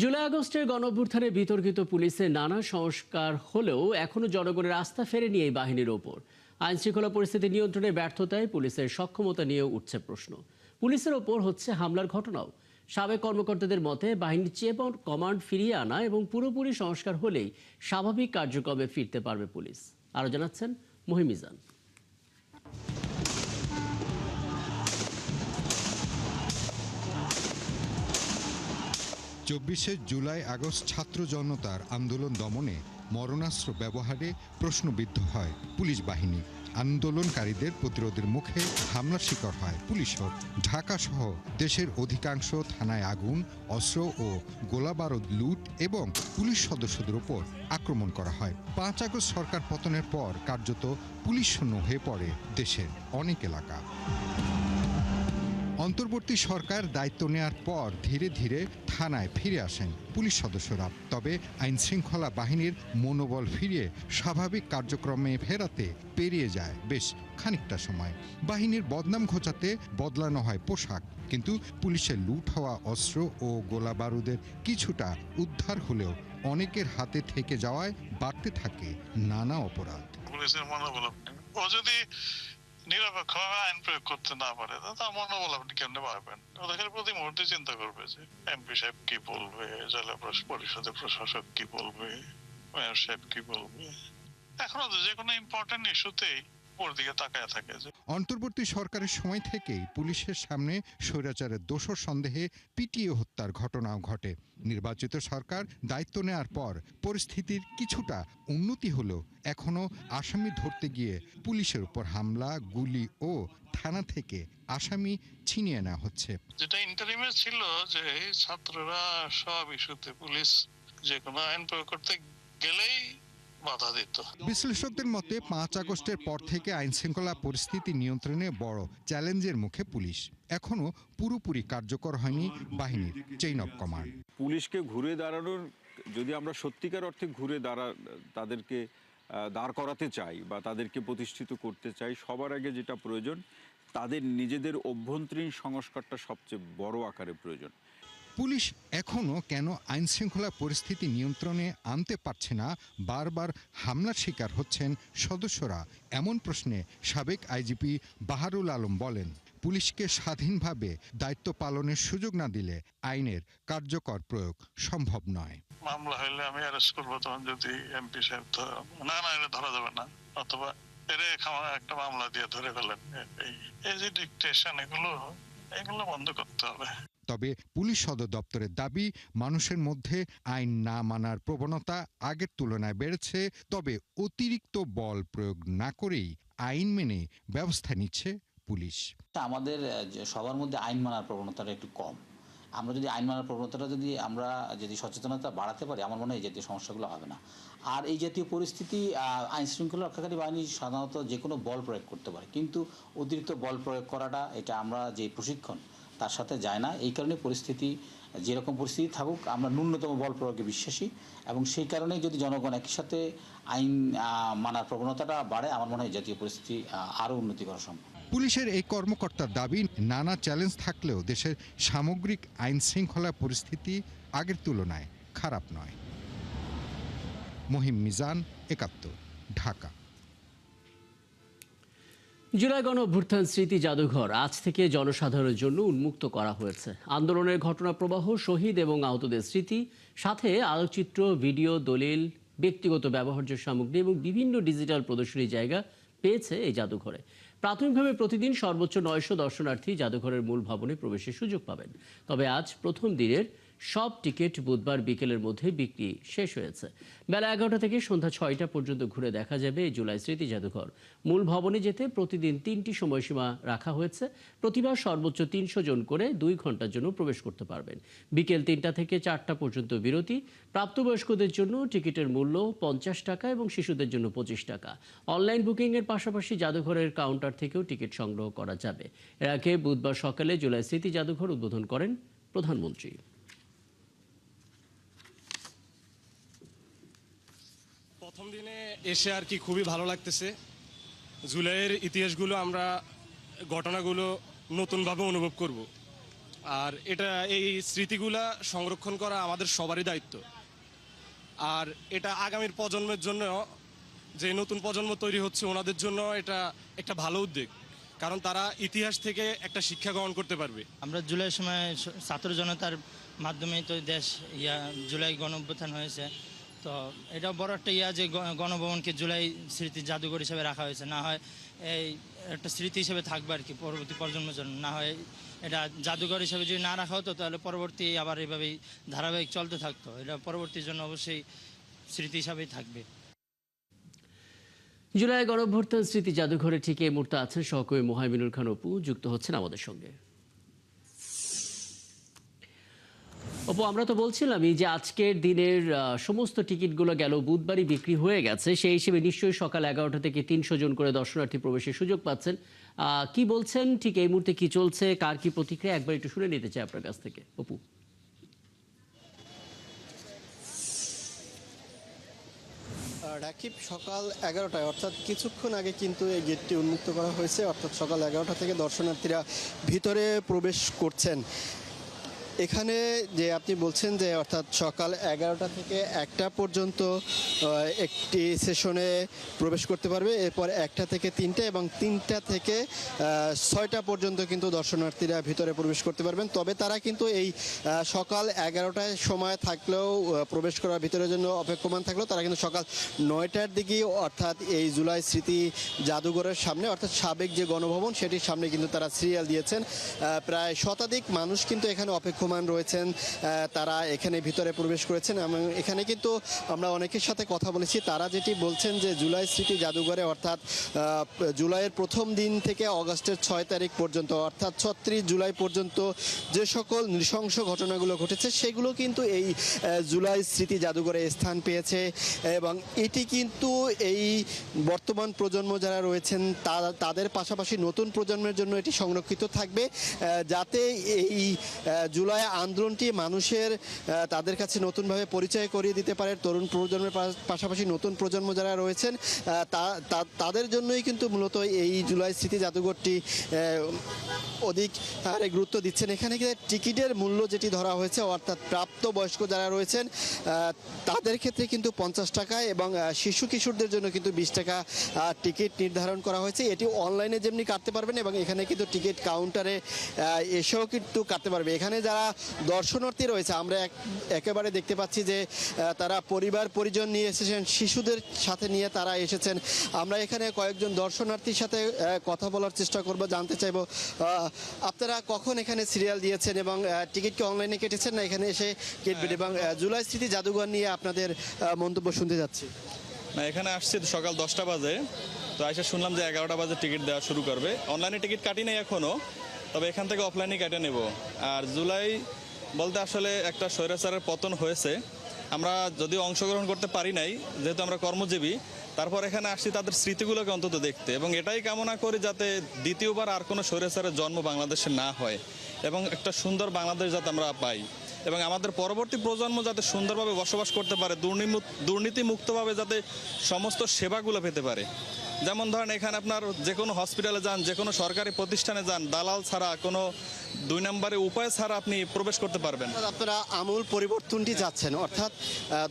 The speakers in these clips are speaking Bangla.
জুলাই আগস্টের গণঅভ্যুত্থানে বিতর্কিত পুলিশের নানা সংস্কার হলেও এখনো জনগণের আস্থা ফেরেনি এই বাহিনীর ওপর। আইন শৃঙ্খলা পরিস্থিতি নিয়ন্ত্রণে ব্যর্থতায় পুলিশের সক্ষমতা নিয়েও উঠছে প্রশ্ন। পুলিশের ওপর হচ্ছে হামলার ঘটনাও। সাবেক কর্মকর্তাদের মতে বাহিনীর চিফ অফ কমান্ড ফিরিয়ে আনা এবং পুরোপুরি সংস্কার হলেই স্বাভাবিক কার্যক্রমে ফিরতে পারবে পুলিশ। আরও জানাচ্ছেন মহিমিজান। ২৪শে জুলাই আগস্ট ছাত্র জনতার আন্দোলন দমনে মরণাস্ত্র ব্যবহারে প্রশ্নবিদ্ধ হয় পুলিশ বাহিনী। আন্দোলনকারীদের প্রতিরোধের মুখে হামলার শিকার হয় পুলিশও। ঢাকা সহ দেশের অধিকাংশ থানায় আগুন, অস্ত্র ও গোলাবারুদ লুট এবং পুলিশ সদস্যদের উপর আক্রমণ করা হয়। ৫ আগস্ট সরকার পতনের পর কার্যত পুলিশ শূন্য হয়ে পড়ে দেশের অনেক এলাকা। অন্তর্বর্তী সরকার দায়িত্ব নেয়ার পর ধীরে ধীরে থানায় ফিরে আসেন পুলিশ সদস্যরা। তবে আইন শৃঙ্খলা বাহিনীর মনোবল ফিরিয়ে স্বাভাবিক কার্যক্রমে ফেরাতে পেরিয়ে যায় বেশ খানিকটা সময়। বাহিনীর বদনাম ঘোচাতে বদলানো হয় পোশাক, কিন্তু পুলিশের লুট হওয়া অস্ত্র ও গোলা বারুদের কিছুটা উদ্ধার হলেও অনেকের হাতে থেকে যাওয়ায় বাড়তে থাকে নানা অপরাধ। পুলিশের মনোবল যদি নিরপেক্ষভাবে আইন প্রয়োগ করতে না পারে তার মনোবল আপনি কেমনে পাবেন? ওদের প্রতি মুহূর্তে চিন্তা করবে যে এমপি সাহেব কি বলবে, জেলা পরিষদের প্রশাসক কি বলবে, মেয়র সাহেব কি বলবে। এখনো তো যে কোনো ইম্পর্টেন্ট ইস্যুতেই উপর দিকে তাকায় থাকে। অন্তর্বর্তী সরকারের সময় থেকেই পুলিশের সামনে স্বৈরাচারের দোষর সন্দেহে পিটিয়ে হত্যার ঘটনাও ঘটে। নির্বাচিত সরকার দায়িত্ব নেয়ার পর পরিস্থিতির কিছুটা উন্নতি হলেও এখনো আসামি ধরতে গিয়ে পুলিশের উপর হামলা, গুলি ও থানা থেকে আসামি ছিনিয়ে নেওয়া হচ্ছে। যেটা ইন্টারিমে ছিল যে ছাত্ররা সব ইস্যুতে পুলিশ যে কোনো আইন প্রয়োগ করতে গেলেই বাধা দিত। বিশ্লেষকদের মতে ৫ আগস্টের পর থেকে আইন শৃঙ্খলা পরিস্থিতি নিয়ন্ত্রণে বড় চ্যালেঞ্জের মুখে পুলিশ। এখনো পুরোপুরি কার্যকর হয়নি বাহিনীর চেইন অব কমান্ড। পুলিশকে ঘুরে দাঁড়ানোর, যদি আমরা সত্যিকার অর্থে তাদেরকে দাঁড় করাতে চাই বা তাদেরকে প্রতিষ্ঠিত করতে চাই, সবার আগে যেটা প্রয়োজন তাদের নিজেদের অভ্যন্তরীণ সংস্কারটা সবচেয়ে বড় আকারে প্রয়োজন। পুলিশ এখনও কেন আইন শৃঙ্খলা পরিস্থিতি নিয়ন্ত্রণে আনতে পারছে না, বারবার হামলার শিকার হচ্ছেন সদস্যরা, এমন প্রশ্নে সাবেক আইজিপি বাহারুল আলম বলেন, পুলিশকে স্বাধীনভাবে দায়িত্ব পালনের সুযোগ না দিলে আইনের কার্যকর প্রয়োগ সম্ভব নয়। মামলা হইলে আমি অ্যারেস্ট করবো, তখন যদি এমপি সাহেব না এটা ধরা যাবে না, অথবা একটা মামলা দিয়ে ধরে ফেলেন, এই যে ডিকটেশন এগুলো বন্ধ করতে হবে। তবে পুলিশ সদর দপ্তরের দাবি, মানুষের মধ্যে আইন না মানার প্রবণতা আগের তুলনায় বেড়েছে। তবে অতিরিক্ত বল প্রয়োগ না করেই আইন মেনে ব্যবস্থা নিচ্ছে পুলিশ। আমাদের সবার মধ্যে আইন মানার প্রবণতাটা একটু কম। আমরা যদি আইন মানার প্রবণতাটা যদি সচেতনতা বাড়াতে পারি, আমার মনে হয় এই জাতীয় সমস্যাগুলো হবে না। আর এই জাতীয় পরিস্থিতি, আইন শৃঙ্খলা রক্ষাকারী বাহিনী সাধারণত যে কোনো বল প্রয়োগ করতে পারে, কিন্তু অতিরিক্ত বল প্রয়োগ করাটা, এটা আমরা যে প্রশিক্ষণ তার সাথে যায় না। এই কারণে পরিস্থিতি, যেরকম পরিস্থিতি থাকুক, আমরা ন্যূনতম বল প্রয়োগে বিশ্বাসী, এবং সেই কারণেই যদি জনগণ একই সাথে আইন মানার প্রবণতাটা বাড়ে, আমার মনে হয় জাতীয় পরিস্থিতি আরও উন্নতি করা সম্ভব। পুলিশের এই কর্মকর্তার দাবি, নানা চ্যালেঞ্জ থাকলেও দেশের সামগ্রিক আইন শৃঙ্খলা পরিস্থিতি আগের তুলনায় খারাপ নয়। মহিম মিজান, ৭১, ঢাকা। জুলাই গণঅভ্যুত্থান স্মৃতি জাদুঘর আজ থেকে জনসাধারণের জন্য উন্মুক্ত করা হয়েছে। আন্দোলনের ঘটনা প্রবাহ, শহীদ এবং আহতদের স্মৃতি, সাথে আলোকচিত্র, ভিডিও, দলিল, ব্যক্তিগত ব্যবহার্য সামগ্রী এবং বিভিন্ন ডিজিটাল প্রদর্শনী জায়গা পেয়েছে এই জাদুঘরে। প্রাথমিকভাবে প্রতিদিন সর্বোচ্চ ৯০০ দর্শনার্থী জাদুঘরের মূল ভবনে প্রবেশের সুযোগ পাবেন। তবে আজ প্রথম দিনের সব টিকিট বুধবার বিকেলের মধ্যে বিক্রি শেষ হয়েছে। বেলা ১১টা থেকে সন্ধ্যা ৬টা পর্যন্ত ঘুরে দেখা যাবে এই জুলাই স্মৃতি জাদুঘর। মূল ভবনে যেতে প্রতিদিন ৩টি সময়সীমা রাখা হয়েছে। প্রতিবার সর্বোচ্চ ৩০০ জন করে ২ ঘন্টার জন্য প্রবেশ করতে পারবেন। বিকেল ৩টা থেকে ৪টা পর্যন্ত বিরতি। প্রাপ্তবয়স্কদের জন্য টিকিটের মূল্য ৫০ টাকা এবং শিশুদের জন্য ২৫ টাকা। অনলাইন বুকিংয়ের পাশাপাশি জাদুঘরের কাউন্টার থেকেও টিকিট সংগ্রহ করা যাবে। এর আগে বুধবার সকালে জুলাই স্মৃতি জাদুঘর উদ্বোধন করেন প্রধানমন্ত্রী। প্রথম দিনে এসে আর কি খুবই ভালো লাগতেছে। জুলাইয়ের ইতিহাসগুলো, ঘটনাগুলো নতুনভাবে অনুভব করব। আর এটা এই স্মৃতিগুলা সংরক্ষণ করা আমাদের সবারই দায়িত্ব। আর এটা আগামীর প্রজন্মের জন্য, যে নতুন প্রজন্ম তৈরি হচ্ছে ওনাদের জন্য এটা একটা ভালো উদ্যোগ, কারণ তারা ইতিহাস থেকে একটা শিক্ষা গ্রহণ করতে পারবে। আমরা জুলাই সময় ছাত্র জনতার মাধ্যমে তো দেশ জুলাই গণঅভ্যুত্থান হয়েছে, তো এটা বড় একটা যে গণভবনকে জুলাই স্মৃতি জাদুঘর হিসেবে রাখা হয়েছে। না হয় এই একটা স্মৃতি হিসেবে থাকবে আর কি পরবর্তী প্রজন্মের জন্য, না হয় এটা জাদুঘর হিসেবে যদি না রাখা হতো তাহলে পরবর্তী আবার এভাবেই ধারাবাহিক চলতে থাকতো। এটা পরবর্তীর জন্য অবশ্যই স্মৃতি হিসাবেই থাকবে। জুলাই গণঅভ্যুত্থান স্মৃতি জাদুঘরে ঠিক এই মুহূর্তে আছেন সহকর্মী মোহাইমিনুল খান অপু, যুক্ত হচ্ছেন আমাদের সঙ্গে। অপু, আমরা তো বলছিলাম এই যে আজকের দিনের সমস্ত টিকিটগুলো গেল বুধবারই বিক্রি হয়ে গেছে, সেই হিসেবে নিশ্চয়ই সকাল 11টা থেকে 300 জন করে দর্শনার্থী প্রবেশের সুযোগ পাচ্ছেন। কি বলছেন ঠিক এই মুহূর্তে কি চলছে, কার কি প্রতিক্রিয়া, একবার একটু শুনে নিতে চাই আপনার কাছ থেকে অপু। রাকিব, সকাল 11টায় অর্থাৎ কিছুক্ষণ আগে কিন্তু এই গেটটি উন্মুক্ত করা হয়েছে, অর্থাৎ সকাল 11টা থেকে দর্শনার্থীরা ভিতরে প্রবেশ করছেন। এখানে যে আপনি বলছেন যে অর্থাৎ সকাল 11টা থেকে 1টা পর্যন্ত একটি সেশনে প্রবেশ করতে পারবে, এরপর 1টা থেকে 3টে এবং 3টা থেকে 6টা পর্যন্ত কিন্তু দর্শনার্থীরা ভিতরে প্রবেশ করতে পারবেন। তবে তারা কিন্তু এই সকাল 11টায় সময় থাকলেও প্রবেশ করার ভিতরের জন্য অপেক্ষমান থাকলেও তারা কিন্তু সকাল 9টার দিকেই অর্থাৎ এই জুলাই স্মৃতি জাদুঘরের সামনে অর্থাৎ সাবেক যে গণভবন সেটির সামনে কিন্তু তারা সিরিয়াল দিয়েছেন। প্রায় শতাধিক মানুষ কিন্তু এখানে অপেক্ষমান রয়েছেন, তারা এখানে ভিতরে প্রবেশ করেছেন। এবং এখানে কিন্তু আমরা অনেকের সাথে কথা বলেছি, তারা যেটি বলছেন যে জুলাই স্মৃতি জাদুঘরে অর্থাৎ জুলাইয়ের প্রথম দিন থেকে অগাস্টের 6 তারিখ পর্যন্ত অর্থাৎ 36 জুলাই পর্যন্ত যে সকল নৃশংস ঘটনাগুলো ঘটেছে সেগুলো কিন্তু এই জুলাই স্মৃতি জাদুঘরে স্থান পেয়েছে। এবং এটি কিন্তু এই বর্তমান প্রজন্ম যারা রয়েছেন তাদের পাশাপাশি নতুন প্রজন্মের জন্য এটি সংরক্ষিত থাকবে, যাতে এই জুলাই আন্দোলনটি মানুষের তাদের কাছে নতুনভাবে পরিচয় করিয়ে দিতে পারে। তরুণ প্রজন্মের পাশাপাশি নতুন প্রজন্ম যারা রয়েছেন তাদের জন্যই কিন্তু মূলত এই জুলাই স্মৃতি জাদুঘরটি অধিক হারে গুরুত্ব দিচ্ছেন। এখানে টিকিটের মূল্য যেটি ধরা হয়েছে অর্থাৎ প্রাপ্তবয়স্ক যারা রয়েছেন তাদের ক্ষেত্রে কিন্তু 50 টাকা এবং শিশু কিশোরদের জন্য কিন্তু 20 টাকা টিকিট নির্ধারণ করা হয়েছে। এটি অনলাইনে যেমনি কাটতে পারবেন এবং এখানে কিন্তু টিকিট কাউন্টারে এসেও কিন্তু কাটতে পারবে। এখানে যারা দর্শনার্থী রয়েছে আমরা একেবারে দেখতে পাচ্ছি যে তারা পরিবার পরিজন নিয়ে এসেছেন, শিশুদের সাথে নিয়ে তারা এসেছেন। আমরা এখানে কয়েকজন দর্শনার্থীর সাথে কথা বলার চেষ্টা করব, জানতে চাইব আপনারা কখন এখানে সিরিয়াল দিয়েছেন এবং টিকিট কি অনলাইনে কেটেছেন না এখানে এসে কেটবেন, এবং জুলাই স্মৃতি জাদুঘর নিয়ে আপনাদের মন্তব্য শুনতে যাচ্ছি। না, এখানে আসছি সকাল 10টা বাজে, তো এসে শুনলাম যে 11টা বাজে টিকিট দেওয়া শুরু করবে। অনলাইনে টিকিট কাটি নাই এখনও, তবে এখান থেকে অফলাইনে কেটে নেব। আর জুলাই বলতে আসলে একটা স্বৈরাচারের পতন হয়েছে, আমরা যদিও অংশগ্রহণ করতে পারি নাই যেহেতু আমরা কর্মজীবী, তারপর এখানে আসছি তাদের স্মৃতিগুলোকে অন্তত দেখতে এবং এটাই কামনা করি যাতে দ্বিতীয়বার আর কোনো স্বৈরাচারের জন্ম বাংলাদেশে না হয় এবং একটা সুন্দর বাংলাদেশ যাতে আমরা পাই এবং আমাদের পরবর্তী প্রজন্ম যাতে সুন্দরভাবে বসবাস করতে পারে, দুর্নীতিমুক্তভাবে যাতে সমস্ত সেবাগুলো পেতে পারে। যেমন ধরেন এখানে আপনার যে কোনো হসপিটালে যান, যে কোনো সরকারি প্রতিষ্ঠানে যান, দালাল ছাড়া কোনো 2 নম্বরে উপায় ছাড়া আপনি প্রবেশ করতে পারবেন। আপনারা আমূল পরিবর্তনটি চাচ্ছেন, অর্থাৎ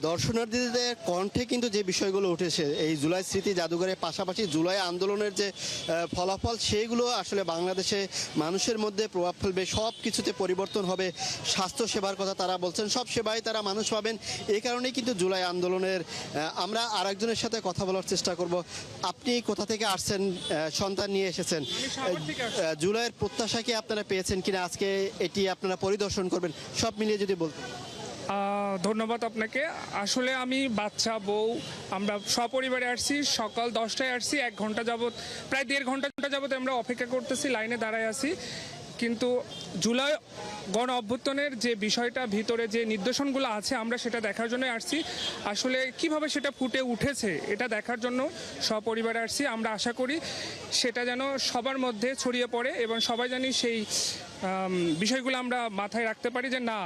দর্শনার্থীদের কণ্ঠে কিন্তু যে বিষয়গুলো উঠেছে এই জুলাই স্মৃতি জাদুঘরের পাশাপাশি জুলাই আন্দোলনের যে ফলাফল সেগুলো আসলে বাংলাদেশে মানুষের মধ্যে প্রভাব ফেলবে, সব কিছুতে পরিবর্তন হবে। স্বাস্থ্য সেবার কথা তারা বলছেন, সব সেবাই তারা মানুষ পাবেন। এই কারণেই কিন্তু জুলাই আন্দোলনের আমরা আরেকজনের সাথে কথা বলার চেষ্টা করব। আপনি কোথা থেকে আসছেন, সন্তান নিয়ে এসেছেন, জুলাইয়ের প্রত্যাশা কি আপনারা পেয়েছেন কিনা, আজকে এটি আপনারা পরিদর্শন করবেন, সব মিলিয়ে যদি বলতেন। ধন্যবাদ আপনাকে। আসলে আমি বাচ্চা বউ আমরা সপরিবারে আসছি, সকাল 10টায় আসছি, 1 ঘন্টা যাবত প্রায় 1.5 ঘন্টা যাবত আমরা অপেক্ষা করতেছি, লাইনে দাঁড়ায় আছি। কিন্তু জুলাই গণ অভ্যুত্থানের যে বিষয়টা ভিতরে যে নিদর্শনগুলো আছে আমরা সেটা দেখার জন্য আসছি। আসলে কিভাবে সেটা ফুটে উঠেছে এটা দেখার জন্য সপরিবারে আসছি। আমরা আশা করি সেটা যেন সবার মধ্যে ছড়িয়ে পড়ে এবং সবাই জানি সেই বিষয়গুলো আমরা মাথায় রাখতে পারি যে না,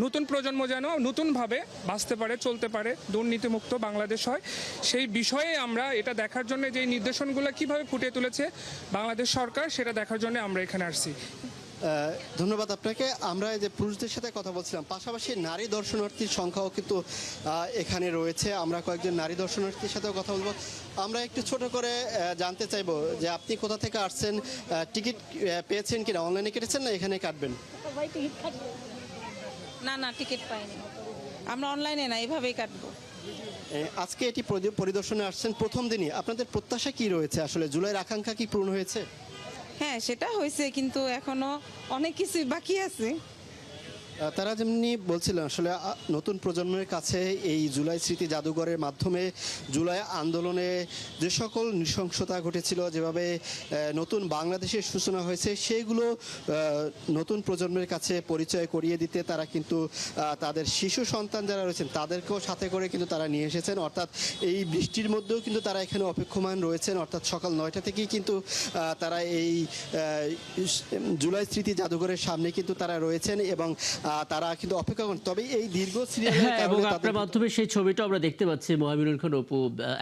নতুন প্রজন্ম যেন নতুনভাবে বাঁচতে পারে, চলতে পারে, দুর্নীতিমুক্ত বাংলাদেশ হয়। সেই বিষয়ে আমরা এটা দেখার জন্য যে নির্দেশনগুলো কিভাবে ফুটিয়ে তুলেছে বাংলাদেশ সরকার সেটা দেখার জন্য আমরা এখানে আসছি। ধন্যবাদ আপনাকে। আমরা এই যে পুরুষদের সাথে কথা বলছিলাম, পাশাপাশি নারী দর্শনার্থীর সংখ্যাও কিন্তু এখানে রয়েছে। আমরা কয়েকজন নারী দর্শনার্থীর সাথেও কথা বলবো। আমরা একটু ছোট করে জানতে চাইবো যে আপনি কোথা থেকে আসছেন, টিকিট পেয়েছেন কিনা, অনলাইনে কেটেছেন না এখানে কাটবেন? না টিকিট পাইনি, আমরা অনলাইনে না, এইভাবেই কাটবো। আজকে এটি পরিদর্শনে আসছেন প্রথম দিনই, আপনাদের প্রত্যাশা কি রয়েছে? আসলে জুলাইয়ের আকাঙ্ক্ষা কি পূরণ হয়েছে? হ্যাঁ, সেটা হয়েছে, কিন্তু এখনো অনেক কিছু বাকি আছে। তারা যেমনি বলছিলেন, আসলে নতুন প্রজন্মের কাছে এই জুলাই স্মৃতি জাদুঘরের মাধ্যমে জুলাই আন্দোলনে যে সকল নৃশংসতা ঘটেছিল, যেভাবে নতুন বাংলাদেশের সূচনা হয়েছে, সেইগুলো নতুন প্রজন্মের কাছে পরিচয় করিয়ে দিতে তারা কিন্তু তাদের শিশু সন্তান যারা রয়েছেন তাদেরকেও সাথে করে কিন্তু তারা নিয়ে এসেছেন। অর্থাৎ এই বৃষ্টির মধ্যেও কিন্তু তারা এখানে অপেক্ষমান রয়েছেন। অর্থাৎ সকাল 9টা থেকেই কিন্তু তারা এই জুলাই স্মৃতি জাদুঘরের সামনে কিন্তু তারা রয়েছেন এবং তারা কিন্তু অপেক্ষা করেন। তবে এই দীর্ঘ সিরিয়ালের এবং আপনার মাধ্যমে সেই ছবিটা আমরা দেখতে পাচ্ছি। মহামিনুল খান অপু,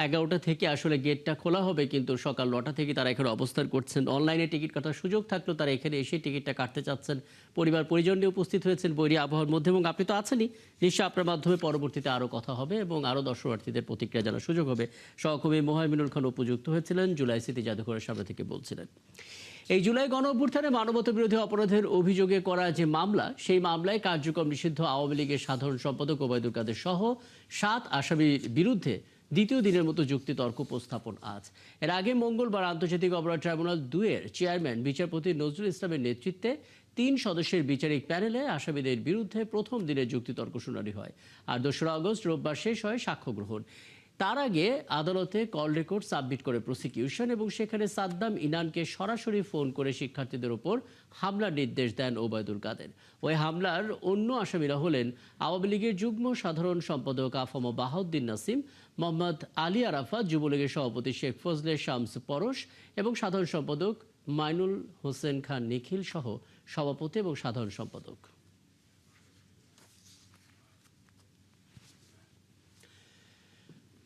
11টা থেকে আসলে গেটটা খোলা হবে, কিন্তু সকাল 9টা থেকে তারা এখানে অবস্থান করছেন। অনলাইনে টিকিট কাটার সুযোগ থাকলেও তারা এখানে এসে টিকিটটা কাটতে চাচ্ছেন। পরিবার পরিজন নিয়ে উপস্থিত হয়েছেন বৈরী আবহাওয়ার মধ্যে, এবং আপনি তো আছেনই, নিশ্চয়ই আপনার মাধ্যমে পরবর্তীতে আরও কথা হবে এবং আরও দর্শনার্থীদের প্রতিক্রিয়া জানার সুযোগ হবে। সহকর্মী মহামিনুল খান উপযুক্ত হয়েছিলেন, জুলাই স্মৃতি জাদুঘরের সামনে থেকে বলছিলেন। এই জুলাই গণঅভ্যুত্থানে মানবতা বিরোধী অপরাধের অভিযোগে করা যে মামলা, সেই মামলায় কার্যক্রম নিষিদ্ধ আওয়ামী লীগের সাধারণ সম্পাদক ওবায়দুল কাদের সহ 7 আসামির বিরুদ্ধে দ্বিতীয় দিনের মতো যুক্তিতর্ক উপস্থাপন আজ। এর আগে মঙ্গলবার আন্তর্জাতিক অপরাধ ট্রাইব্যুনাল 2-এর চেয়ারম্যান বিচারপতি নজরুল ইসলামের নেতৃত্বে 3 সদস্যের বিচারিক প্যানেলে আসামিদের বিরুদ্ধে প্রথম দিনের যুক্তিতর্ক শুনানি হয়। আর 2রা আগস্ট রোববার শেষ হয় সাক্ষ্য গ্রহণ। তার আগে আদালতে কল রেকর্ড সাবমিট করে প্রসিকিউশন, এবং সেখানে সাদ্দাম ইনানকে সরাসরি ফোন করে শিক্ষার্থীদের উপর হামলার নির্দেশ দেন ওবায়দুল কাদের। ওই হামলার অন্য আসামিরা হলেন আওয়ামী লীগের যুগ্ম সাধারণ সম্পাদক আফম বাহাউদ্দিন নাসিম, মোহাম্মদ আলী আরাফাত, যুবলীগের সভাপতি শেখ ফজলে শামস পরশ এবং সাধারণ সম্পাদক মাইনুল হোসেন খান নিখিল সহ সভাপতি এবং সাধারণ সম্পাদক।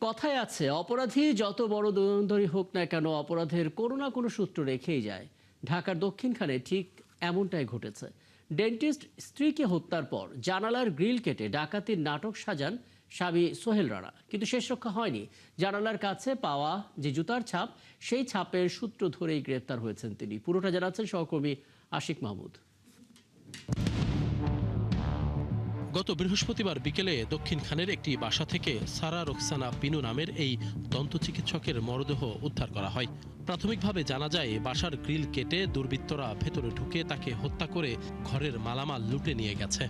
কথায় আছে, অপরাধী যত বড় ধুরন্ধরই হোক না কেন, অপরাধের কোনো না কোনো সূত্র রেখেই যায়। ঢাকার দক্ষিণখানে ঠিক এমনটাই ঘটেছে। ডেন্টিস্ট স্ত্রীকে হত্যার পর জানালার গ্রিল কেটে ডাকাতির নাটক সাজান স্বামী সোহেল রানা, কিন্তু শেষ রক্ষা হয়নি। জানালার কাছে পাওয়া যে জুতার ছাপ, সেই ছাপের সূত্র ধরেই গ্রেপ্তার হয়েছেন তিনি। পুরোটা জানাচ্ছেন সহকর্মী আশিক মাহমুদ। গত বৃহস্পতিবার বিকেলে দক্ষিণখানের একটি বাসা থেকে সারা রোকসানা পিনু নামের এই দন্ত চিকিৎসকের মরদেহ উদ্ধার করা হয়। প্রাথমিকভাবে জানা যায়, বাসার গ্রিল কেটে দুর্বৃত্তরা ভেতরে ঢুকে তাকে হত্যা করে ঘরের মালামাল লুটে নিয়ে গেছে।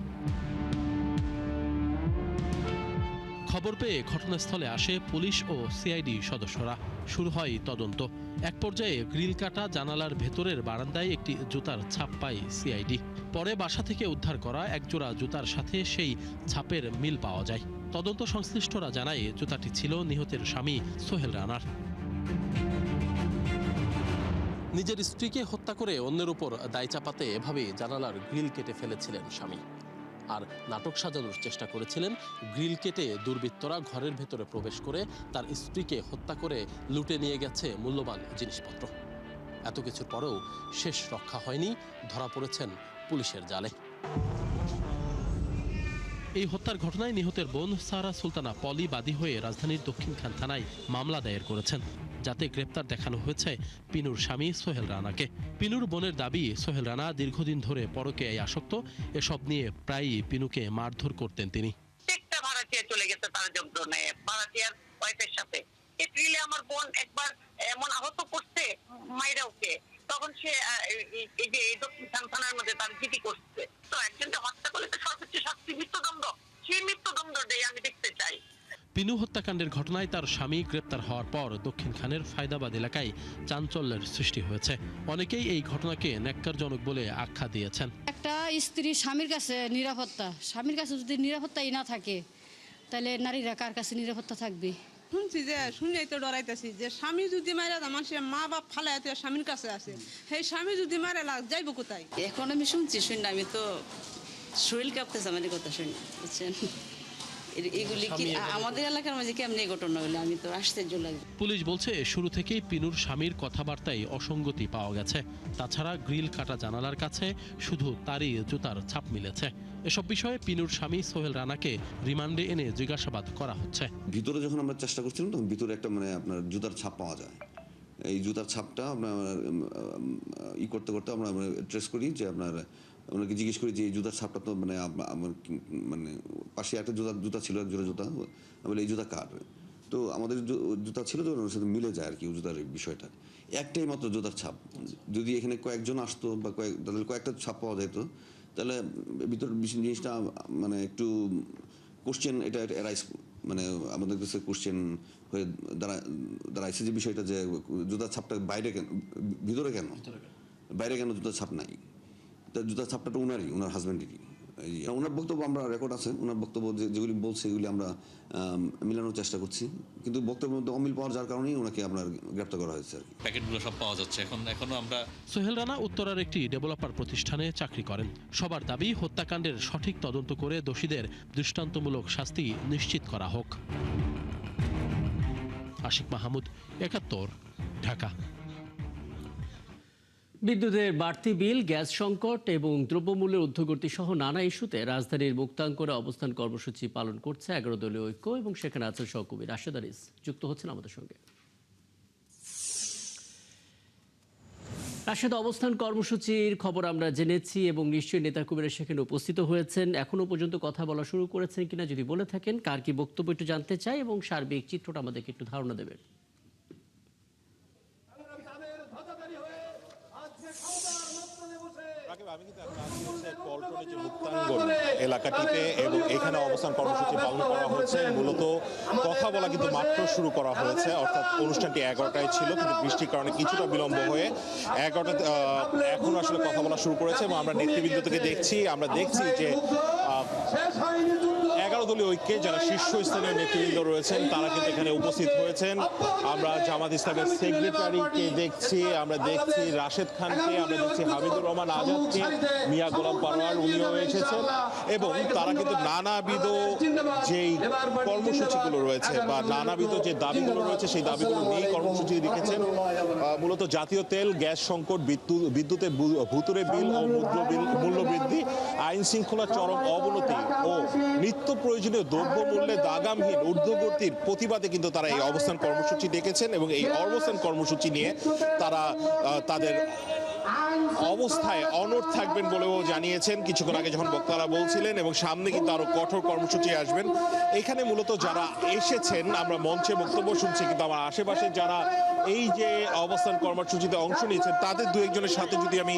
খবর পেয়ে ঘটনাস্থলে আসে পুলিশ ও সিআইডি সদস্যরা। শুরু হয় তদন্ত। এক পর্যায়ে গ্রিল কাটা জানালার ভেতরের বারান্দায় একটি জুতার ছাপ পায় সিআইডি। পরে বাসা থেকে উদ্ধার করা একজোড়া জুতার সাথে সেই ছাপের মিল পাওয়া যায়। তদন্ত সংশ্লিষ্টরা জানায়, জুতাটি ছিল নিহতের স্বামী সোহেল রানার। নিজের স্ত্রীকে হত্যা করে অন্যের উপর দায় চাপাতে এভাবে জানালার গ্রিল কেটে ফেলেছিলেন স্বামী, আর নাটক সাজানোর চেষ্টা করেছিলেন। গ্রিল কেটে দুর্বৃত্তরা ঘরের ভেতরে প্রবেশ করে তার স্ত্রীকে হত্যা করে লুটে নিয়ে গেছে মূল্যবান জিনিসপত্র। এত কিছুর পরেও শেষ রক্ষা হয়নি, ধরা পড়েছেন পুলিশের জালে। এই হত্যার ঘটনায় নিহতের বোন সারা সুলতানা পলি বাদী হয়ে রাজধানীর দক্ষিণখান থানায় মামলা দায়ের করেছেন, যাতে গ্রেপ্তার দেখানো হয়েছে পিনুর স্বামী সোহেল রানাকে। পিনুর বোনের দাবি, সোহেল রানা দীর্ঘদিন ধরে পরকীয়ায় আসক্ত। এসব নিয়ে প্রায়ই পিনুকে মারধর করতেন তিনি। ভাড়াটিয়া চলে গেছে তার যন্ত্রণায়, ভাড়াটিয়ার ওয়াইফের সাথে। এপ্রিলে আমার বোন একবার এমন আহত করছে মাইরা ওকে, তখন সে এই যে দক্ষিণ থানার মধ্যে তার জিডি করছে। তো একজনকে হত্যা করলে তো সর্বোচ্চ শাস্তি মৃত্যুদণ্ড, সেই মৃত্যুদণ্ডটাই আমি দেখতে চাই। পিনু হত্যাকাণ্ডের ঘটনায় তার স্বামী গ্রেপ্তার হওয়ার পর দক্ষিণখানের ফায়দাবাদ এলাকায় চাঞ্চল্যের সৃষ্টি হয়েছে। অনেকেই এই ঘটনাকে ন্যাক্কারজনক বলে আখ্যা দিয়েছেন। একটা স্ত্রী স্বামীর কাছে নিরাপত্তা, স্বামীর কাছে যদি নিরাপত্তাই না থাকে, তাহলে নারীরা কার কাছে নিরাপত্তা থাকবে? শুনলেই তো ডরাইতেছি যে স্বামী যদি মারা মানুষের মা বাপ ফালাই স্বামীর কাছে আছে, সেই স্বামী যদি মারা যাইব কোথায়? এখন আমি শুনছি, শুনি আমি তো শরীর কাঁপতেছে আমার কথা শুনি, বুঝছেন? এগুলি কি আমাদের এলাকার মাঝে কেমনি ঘটনা হলো, আমি তো আশ্চর্য লাগে। পুলিশ বলছে শুরু থেকেই পিনুর স্বামীর কথাবার্তায় অসঙ্গতি পাওয়া গেছে। তাছাড়া গ্রিল কাটা জানালার কাছে শুধু তারই জুতার ছাপ মিলেছে। এসব বিষয়ে পিনুর স্বামী সোহেল রানাকে রিমান্ডে এনে জিজ্ঞাসাবাদ করা হচ্ছে। ভিতরে যখন আমরা চেষ্টা করছিলাম তখন ভিতরে একটা আপনার জুতার ছাপ পাওয়া যায়। এই জুতার ছাপটা আমরা করতে করতে আমরা ট্রেস করি যে ওনাকে জিজ্ঞেস করি যে এই জুতার ছাপটা তো আমার পাশে একটা জুতা ছিল, এক জোড়া জুতা, বলে এই জুতা কার? তো আমাদের জুতা ছিল তো ওনার সাথে মিলে যায় আর কি জুতার বিষয়টা। একটাই মাত্র জুতার ছাপ। যদি এখানে কয়েকজন আসতো বা তাদের কয়েকটা ছাপ পাওয়া যেত তাহলে ভিতর জিনিসটা একটু কোশ্চেন এটা এরাইজ আমাদের কাছে কোশ্চেন হয়ে দাঁড়াইছে যে বিষয়টা যে জুতার ছাপটা বাইরে কেন, ভিতরে কেন, বাইরে কেন জুতার ছাপ নাই? তার জুতার ছাপটা তো ওনারই, ওনার হাজব্যান্ডেরই। ওনার বক্তব্য আমরা রেকর্ড আছে, ওনার বক্তব্য যেগুলি বলছে এগুলি আমরা মিলানোর চেষ্টা করছি, কিন্তু বক্তব্যের মধ্যে অমিল পাওয়ার যার কারণেই ওনাকে আপনার গ্রেপ্তার করা হয়েছে আর কি। প্যাকেটগুলো সব পাওয়া যাচ্ছে এখনো আমরা। সোহেল রানা উত্তরার একটি ডেভেলপার প্রতিষ্ঠানে চাকরি করেন। সবার দাবি হত্যাকাণ্ডের সঠিক তদন্ত করে দোষীদের দৃষ্টান্তমূলক শাস্তি নিশ্চিত করা হোক। আশিক মাহমুদ, ৭১, ঢাকা। বিদ্যুতের বাড়তি বিল, গ্যাস সংকট এবং দ্রব্যমূল্যের ঊর্ধ্বগতি সহ নানা ইস্যুতে রাজধানীর মুক্তাঙ্গনে অবস্থান কর্মসূচি পালন করছে 11 দলীয় ঐক্য, এবং সেখানে আছেন সহকর্মী রাশেদ আরিস, যুক্ত হচ্ছেন আমাদের সঙ্গে। রাশেদ, অবস্থান কর্মসূচির খবর আমরা জেনেছি এবং নিশ্চয়ই নেতাকর্মীরা সেখানে উপস্থিত হয়েছেন। এখনো পর্যন্ত কথা বলা শুরু করেছেন কিনা যদি বলে থাকেন, কার কি বক্তব্য একটু জানতে চাই এবং সার্বিক চিত্রটা আমাদেরকে একটু ধারণা দেবেন। এলাকাটিতে এবং এখানে অবস্থান কর্মসূচি পালন করা হয়েছে। মূলত কথা বলা কিন্তু মাত্র শুরু করা হয়েছে, অর্থাৎ অনুষ্ঠানটি 11টায় ছিল, কিন্তু বৃষ্টির কারণে কিছুটা বিলম্ব হয়ে 11টা এখন আসলে কথা বলা শুরু করেছে। এবং আমরা নেতৃবৃন্দ থেকে আমরা দেখছি যে 11 দলীয় ঐক্যে যারা শীর্ষস্থানীয় নেতৃবৃন্দ রয়েছেন তারা কিন্তু এখানে উপস্থিত হয়েছেন। আমরা জামাত ইসলামের সেক্রেটারিকে দেখছি, আমরা দেখছি রাশেদ খানকে, আমরা দেখছি হামিদুর রহমান আজাদকে, মিয়া গোলাম পারোয়ার উনিও এসেছেন, এবং তারা কিন্তু নানাবিধ যেই কর্মসূচিগুলো রয়েছে বা নানাবিধ যে দাবিগুলো রয়েছে সেই দাবিগুলো নিয়ে কর্মসূচি রেখেছেন। মূলত জাতীয় তেল, গ্যাস সংকট, বিদ্যুতের ভুতুরে বিল ও মূল্য বৃদ্ধি, আইন শৃঙ্খলার চরম অবনতি ও নিত্য প্রয়োজনীয় দ্রব্যমূল্যে দাগামহীন ঊর্ধ্বগতির প্রতিবাদে কিন্তু তারা এই অবস্থান কর্মসূচি ডেকেছেন। এবং এই অবস্থান কর্মসূচি নিয়ে তারা তাদের অবস্থায় অনড় থাকবেন বলেও জানিয়েছেন কিছুক্ষণ আগে যখন বক্তারা বলছিলেন, এবং সামনে কিন্তু আরো কঠোর কর্মসূচি আসবেন। এখানে মূলত যারা এসেছেন, আমরা মঞ্চে বক্তব্য শুনছি, কিন্তু আমার আশেপাশে যারা এই যে অবস্থান কর্মসূচিতে অংশ নিয়েছেন তাদের দু একজনের সাথে যদি আমি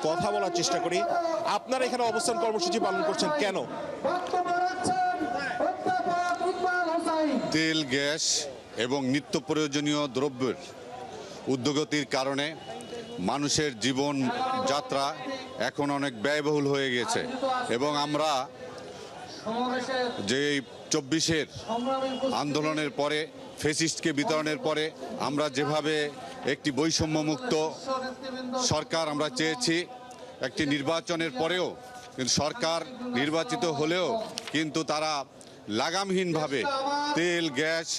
কথা বলার চেষ্টা করি। আপনারা এখানে অবস্থান কর্মসূচি পালন করছেন কেন? তেল, গ্যাস এবং নিত্য প্রয়োজনীয় দ্রব্যের ঊর্ধ্বগতির কারণে মানুষের জীবন যাত্রা এখন অনেক ব্যয়বহুল হয়ে গেছে, এবং আমরা যে 24-এর আন্দোলনের পরে, ফ্যাসিস্টকে বিতরণের পরে আমরা যেভাবে একটি বৈষম্যমুক্ত সরকার আমরা চেয়েছি, একটি নির্বাচনের পরেও কিন্তু সরকার নির্বাচিত হলেও কিন্তু তারা লাগামহীনভাবে তেল, গ্যাস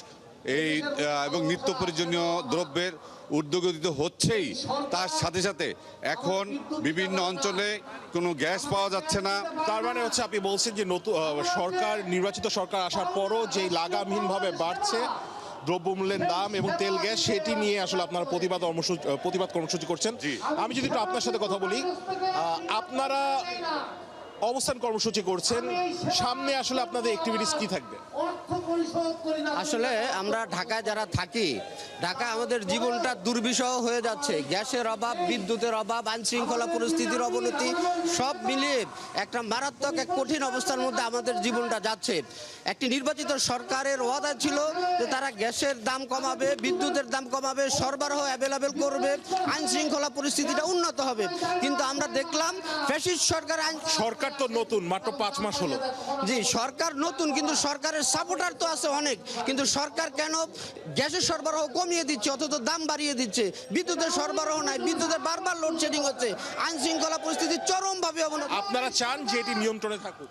এবং নিত্য প্রয়োজনীয় দ্রব্যের ঊর্ধ্বগতি তো হচ্ছেই, তার সাথে সাথে এখন বিভিন্ন অঞ্চলে কোনো গ্যাস পাওয়া যাচ্ছে না। তার মানে হচ্ছে আপনি বলছেন যে নতুন সরকার, নির্বাচিত সরকার আসার পরও যে লাগামহীনভাবে বাড়ছে দ্রব্যমূল্যের দাম এবং তেল গ্যাস, সেটি নিয়ে আসলে আপনারা প্রতিবাদ কর্মসূচি করছেন। আমি যদি একটু আপনার সাথে কথা বলি, আপনারা অবস্থান কর্মসূচি করছেন, সামনে আসলে আপনাদের অ্যাক্টিভিটিস কি থাকবে? আসলে আমরা ঢাকায় যারা থাকি, ঢাকা আমাদের জীবনটা দুর্বিষহ হয়ে যাচ্ছে। গ্যাসের অভাব, বিদ্যুতের অভাব, আইন শৃঙ্খলা পরিস্থিতির অবনতি, সব মিলিয়ে একটা মারাত্মক এক কঠিন অবস্থার মধ্যে আমাদের জীবনটা যাচ্ছে। একটি নির্বাচিত সরকারের ওয়াদা ছিল যে তারা গ্যাসের দাম কমাবে, বিদ্যুতের দাম কমাবে, সরবরাহ অ্যাভেলেবেল করবে, আইন শৃঙ্খলা পরিস্থিতিটা উন্নত হবে। কিন্তু আমরা দেখলাম ফ্যাসিস্ট সরকার তো নতুন, মাত্র 5 মাস হলো। জি, সরকার নতুন, কিন্তু সরকারের সাপোর্টার তো আছে অনেক। কিন্তু সরকার কেন গ্যাসের সরবরাহ কমিয়ে দিচ্ছে অথচ দাম বাড়িয়ে দিচ্ছে? বিদ্যুতের সরবরাহ নাই, বিদ্যুতের বারবার লোডশেডিং হচ্ছে, আইন শৃঙ্খলা পরিস্থিতি চরমভাবে অবনতি। আপনারা চান যে এটি নিয়ন্ত্রণে থাকুক?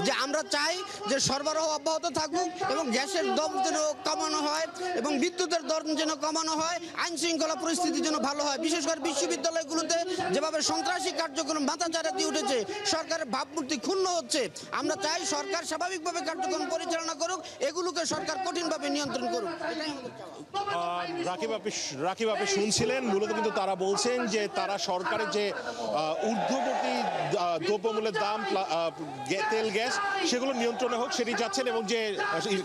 যে আমরা চাই যে সরবরাহ অব্যাহত থাকুক এবং গ্যাসের দর যেন কমানো হয় এবং বিদ্যুতের দর যেন কমানো হয়, আইন শৃঙ্খলা পরিস্থিতি যেন ভালো হয়। বিশেষ করে বিশ্ববিদ্যালয়গুলোতে যেভাবে সন্ত্রাসী কার্যক্রম মাথাচাড়া দিয়ে উঠেছে, সরকারের ভাবমূর্তি ক্ষুণ্ণ হচ্ছে। আমরা চাই সরকার স্বাভাবিকভাবে কার্যক্রম পরিচালনা করুক, এগুলোকে সরকার কঠিনভাবে নিয়ন্ত্রণ করুক। এটাই আমাদের চাওয়া। রাকিব আপনি শুনছিলেন, মূলত কিন্তু তারা বলছেন যে তারা সরকারের যে ঊর্ধ্বগতি দ্রব্যমূল্যের দাম, তেল, গ্যাস, সেগুলো নিয়ন্ত্রণে হোক সেটি চাচ্ছেন, এবং যে